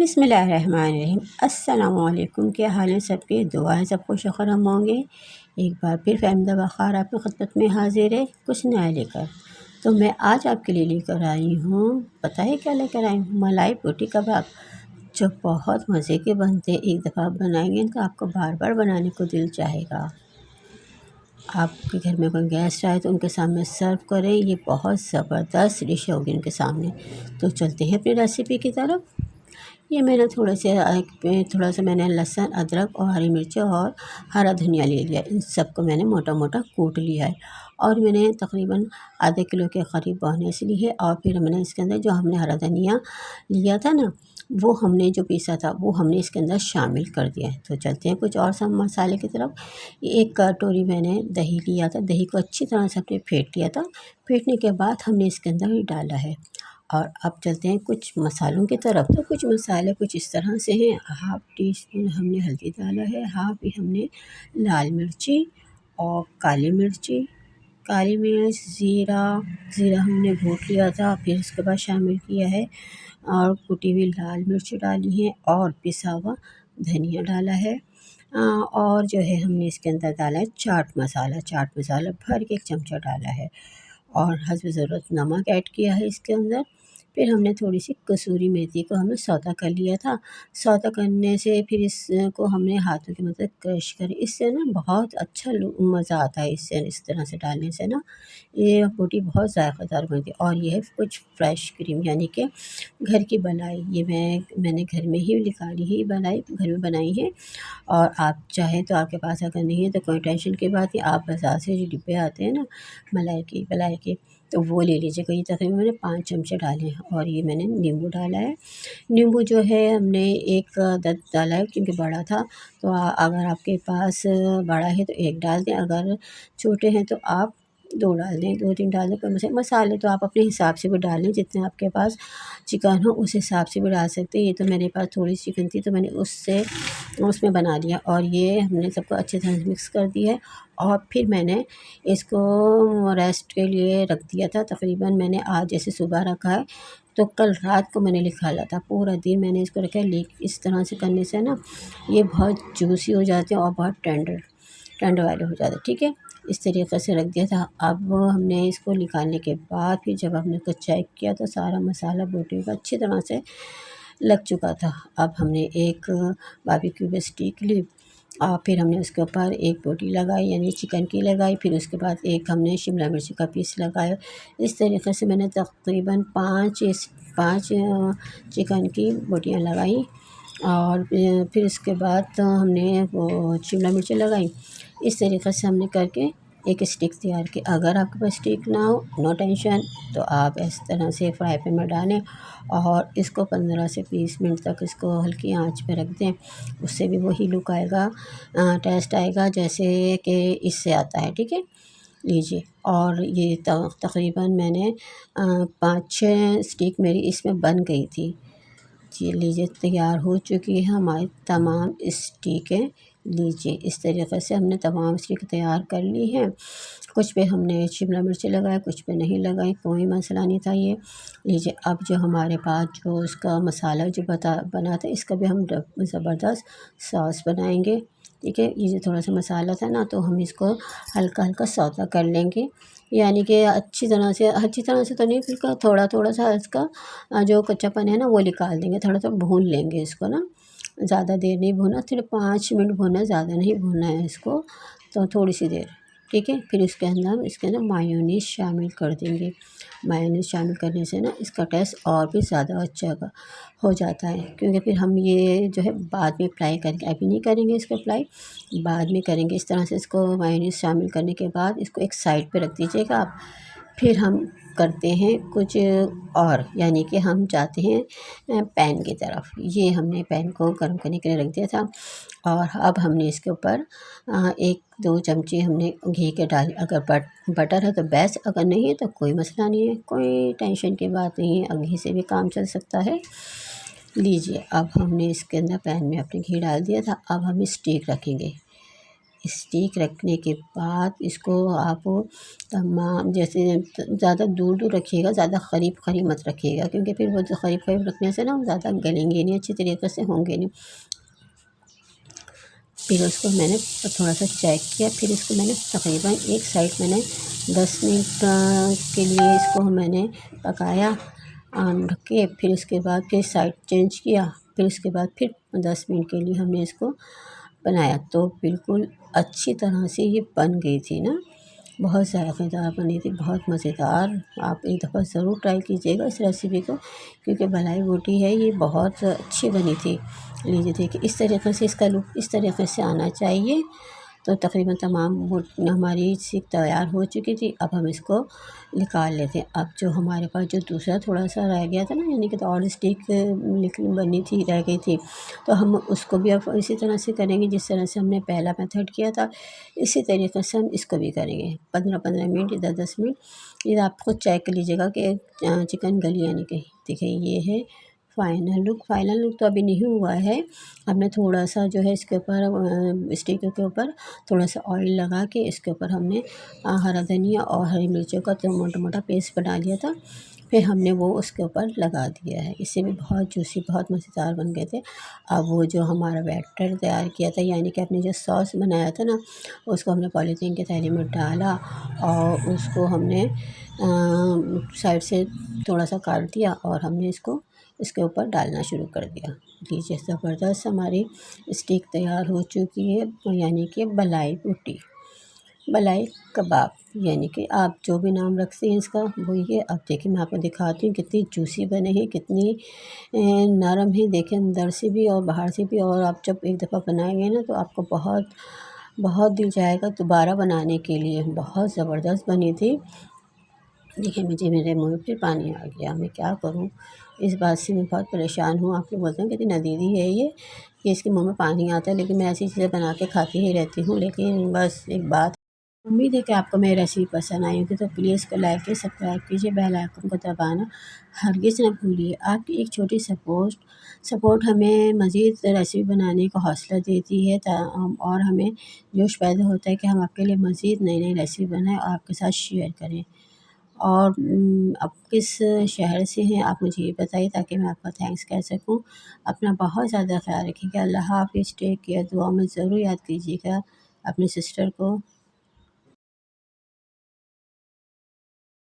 बिस्मिल्लाहिर्रहमानिर्रहीम। अस्सलामुअलैकुम। क्या हाल है सबके? दुआ है सब खुश खरम होंगे। एक बार फिर फ़हमीदा बखार आपकी खिदमत में हाजिर है कुछ नया लेकर। तो मैं आज आपके लिए लेकर आई हूँ, पता है क्या लेकर आई हूँ? मलाई बोटी कबाब, जो बहुत मज़े के बनते हैं। एक दफ़ा आप बनाएंगे तो आपको बार बार बनाने को दिल चाहेगा। आपके घर में कोई गेस्ट आए तो उनके सामने सर्व करें, ये बहुत ज़बरदस्त डिश होगी उनके सामने। तो चलते हैं अपनी रेसिपी की तरफ। ये मैंने थोड़ा सा मैंने लहसुन, अदरक और हरी मिर्ची और हरा धनिया ले लिया। इन सबको मैंने मोटा मोटा कूट लिया है और मैंने तकरीबन आधे किलो के करीब भैंस ली है। और फिर मैंने इसके अंदर जो हमने हरा धनिया लिया था ना, वो हमने जो पीसा था वो हमने इसके अंदर शामिल कर दिया है। तो चलते हैं कुछ और सब मसाले की तरफ। एक कटोरी मैंने दही लिया था, दही को अच्छी तरह से हमने फेंट लिया था। फेंटने के बाद हमने इसके अंदर ही डाला है। और अब चलते हैं कुछ मसालों की तरफ। तो कुछ मसाले कुछ इस तरह से हैं। हाफ़ टी स्पून हमने हल्दी डाला है, हाफ़ ही हमने लाल मिर्ची और काली मिर्च, ज़ीरा हमने भून लिया था, फिर उसके बाद शामिल किया है। और कुटी हुई लाल मिर्च डाली है और पिसा हुआ धनिया डाला है। और जो है हमने इसके अंदर डाला है चाट मसाला भर के 1 चमचा डाला है। और हस्ब ज़रूरत नमक ऐड किया है इसके अंदर। फिर हमने थोड़ी सी कसूरी मेथी को हमने सौता कर लिया था। सौता करने से फिर इसको हमने हाथों की मदद क्रश करी। इससे ना बहुत अच्छा मज़ा आता है, इससे इस तरह से डालने से ना ये बोटी बहुत ज़ायक़ेदार बनती है। और ये है कुछ फ्रेश क्रीम, यानी कि घर की बनाई। ये मैंने घर में ही निकाली ही बनाई, घर में बनाई है। और आप चाहें तो आपके पास अगर नहीं है तो कोई टेंशन की बात नहीं, आप बाज़ार से जो डिब्बे आते हैं ना मलाई के, तो वो ले लीजिएगा। ये तकरीबन मैंने 5 चमचे डाले हैं। और ये मैंने नींबू डाला है। नींबू जो है हमने एक अदद डाला है क्योंकि बड़ा था। तो अगर आपके पास बड़ा है तो 1 डाल दें, अगर छोटे हैं तो आप 2 डाल दें, 2-3 डाल दें। कोई मसाले तो आप अपने हिसाब से भी डाल लें, जितने आपके पास चिकन हो उस हिसाब से भी डाल सकते हैं। ये तो मेरे पास थोड़ी चिकन थी तो मैंने उसमें बना लिया। और ये हमने सबको अच्छी तरह से मिक्स कर दिया है। और फिर मैंने इसको रेस्ट के लिए रख दिया था। तकरीबन मैंने आज जैसे सुबह रखा है तो कल रात को मैंने निकाला था। पूरा दिन मैंने इसको रखा है। इस तरह से करने से ना ये बहुत जूसी हो जाते हैं और बहुत टेंडर वाले हो जाते हैं। ठीक है, इस तरीके से रख दिया था। अब हमने इसको निकालने के बाद फिर जब हमने इसको चेक किया तो सारा मसाला बोटियों का अच्छी तरह से लग चुका था। अब हमने एक बारबेक्यू की स्टिक ली और फिर हमने उसके ऊपर एक बोटी लगाई, यानी चिकन की लगाई। फिर उसके बाद एक हमने शिमला मिर्च का पीस लगाया। इस तरीके से मैंने तकरीबन 5 चिकन की बोटियाँ लगाई। और फिर उसके बाद हमने वो शिमला मिर्च लगाई। इस तरीके से हमने करके एक स्टिक तैयार की। अगर आपके पास स्टिक ना हो, नो टेंशन, तो आप इस तरह से फ्राई पैन में डालें और इसको 15 से 20 मिनट तक इसको हल्की आंच पे रख दें। उससे भी वही लुक आएगा, टेस्ट आएगा जैसे कि इससे आता है। ठीक है, लीजिए। और ये तकरीबन मैंने 5-6 स्टिक मेरी इसमें बन गई थी। जी लीजिए, तैयार हो चुकी है हमारी तमाम स्टिकें। लीजिए, इस तरीके से हमने तमाम स्टिक तैयार कर ली हैं। कुछ पे हमने शिमला मिर्च लगाई, कुछ पे नहीं लगाई, कोई मसला नहीं था ये। लीजिए, अब जो हमारे पास जो इसका मसाला जो बना था, इसका भी हम ज़बरदस्त सॉस बनाएंगे। ठीक है, ये जो थोड़ा सा मसाला था ना, तो हम इसको हल्का हल्का सौता कर लेंगे, यानी कि अच्छी तरह से तो नहीं, बिल्कुल थोड़ा थोड़ा सा इसका जो कच्चापन है ना वो निकाल देंगे। थोड़ा सा भून लेंगे इसको ना, ज़्यादा देर नहीं भूना, सिर्फ 5 मिनट भूनना है, ज़्यादा नहीं भूनना है इसको, तो थोड़ी सी देर। ठीक है, फिर इसके अंदर मायोनीज़ शामिल कर देंगे। मायोनीज़ शामिल करने से ना इसका टेस्ट और भी ज़्यादा अच्छा हो जाता है, क्योंकि फिर हम ये जो है बाद में अप्लाई करेंगे, अभी नहीं करेंगे इसको अप्लाई, बाद में करेंगे। इस तरह से इसको मायोनीज़ शामिल करने के बाद इसको एक साइड पे रख दीजिएगा आप। फिर हम करते हैं कुछ और, यानी कि हम जाते हैं पैन की तरफ। ये हमने पैन को गर्म करने के लिए रख दिया था। और अब हमने इसके ऊपर 1-2 चमचे हमने घी के डाले। अगर बटर है तो बेस्ट, अगर नहीं है तो कोई मसला नहीं है, कोई टेंशन की बात नहीं है, घी से भी काम चल सकता है। लीजिए, अब हमने इसके अंदर पैन में अपने घी डाल दिया था। अब हम स्टिक रखेंगे। स्टिक रखने के बाद इसको आप तमाम जैसे ज़्यादा दूर दूर रखिएगा, ज़्यादा करीब करीब मत रखिएगा, क्योंकि फिर वो जो करीब करीब रखने से ना वो ज़्यादा गलेंगे नहीं, अच्छी तरीके से होंगे नहीं। फिर उसको मैंने थोड़ा सा चेक किया, फिर इसको मैंने तकरीबन एक साइड मैंने 10 मिनट के लिए इसको मैंने पकाया ढक के। फिर उसके बाद फिर साइड चेंज किया, फिर उसके बाद फिर 10 मिनट के लिए हमने इसको बनाया, तो बिल्कुल अच्छी तरह से ये बन गई थी ना, बहुत ज़ायक़ेदार बनी थी, बहुत मज़ेदार। आप एक दफ़ा ज़रूर ट्राई कीजिएगा इस रेसिपी को, क्योंकि मलाई बोटी है ये बहुत अच्छी बनी थी। लीजिए देखिए, इस तरीक़े से इसका लुक इस तरीक़े से आना चाहिए। तो तकरीबन तमाम हमारी सीख तैयार हो चुकी थी। अब हम इसको निकाल लेते हैं। अब जो हमारे पास जो दूसरा थोड़ा-सा रह गया था ना, यानी कि तो और स्टिक बनी थी, रह गई थी, तो हम उसको भी अब इसी तरह से करेंगे जिस तरह से हमने पहला मेथड किया था, इसी तरीक़े से हम इसको भी करेंगे। 15-15 मिनट, 10-10 मिनट ये आप खुद चेक कर लीजिएगा कि चिकन गली यानी कि देखिए ये है फाइनल लुक तो अभी नहीं हुआ है। हमने थोड़ा-सा जो है इसके ऊपर स्टिक के ऊपर थोड़ा-सा ऑयल लगा के इसके ऊपर हमने हरा धनिया और हरी मिर्चों का तो मोटा-मोटा पेस्ट बना लिया था। फिर हमने वो उसके ऊपर लगा दिया है। इससे भी बहुत जूसी, बहुत मज़ेदार बन गए थे। अब वो जो हमारा बैटर तैयार किया था, यानी कि आपने जो सॉस बनाया था ना, उसको हमने पॉलीथीन के थैले में डाला और उसको हमने साइड से थोड़ा-सा काट दिया और हमने इसके ऊपर डालना शुरू कर दिया। लीजिए ज़बरदस्त हमारी स्टिक तैयार हो चुकी है, यानी कि मलाई बोटी, मलाई कबाब, यानी कि आप जो भी नाम रखते हैं इसका वो ये। अब देखिए मैं आपको दिखाती हूँ कितनी जूसी बने हैं, कितनी नरम है, देखिए अंदर से भी और बाहर से भी। और आप जब एक दफ़ा बनाएंगे ना तो आपको बहुत बहुत दिल जाएगा दोबारा बनाने के लिए। बहुत ज़बरदस्त बनी थी। देखिए मुझे मेरे मुँह में फिर पानी आ गया, मैं क्या करूँ? इस बात से मैं बहुत परेशान हूँ। आप लोग बोलते हैं कितनी नदीदी है ये, कि इसके मुँह में पानी आता है, लेकिन मैं ऐसी चीज़ें बना के खाती ही रहती हूँ। लेकिन बस एक बात, उम्मीद है कि आपको मेरी रेसिपी पसंद आई होगी, तो प्लीज़ इसको लाइक कीजिए, सब्सक्राइब कीजिए, बेल आइकन को दबाना हरगिज़ ना भूलिए। आपकी एक छोटी सपोर्ट हमें मज़ीद रेसिपी बनाने का हौसला देती है, और हमें जोश पैदा होता है कि हम आपके लिए मज़ीद नई-नई रेसिपी बनाएँ और आपके साथ शेयर करें। और आप किस शहर से हैं आप मुझे ये बताइए, ताकि मैं आपका थैंक्स कह सकूँ। अपना बहुत ज़्यादा ख़्याल रखिएगा। अल्लाह हाफ़िज़, टेक केयर, दुआ में ज़रूर याद कीजिएगा अपनी सिस्टर को।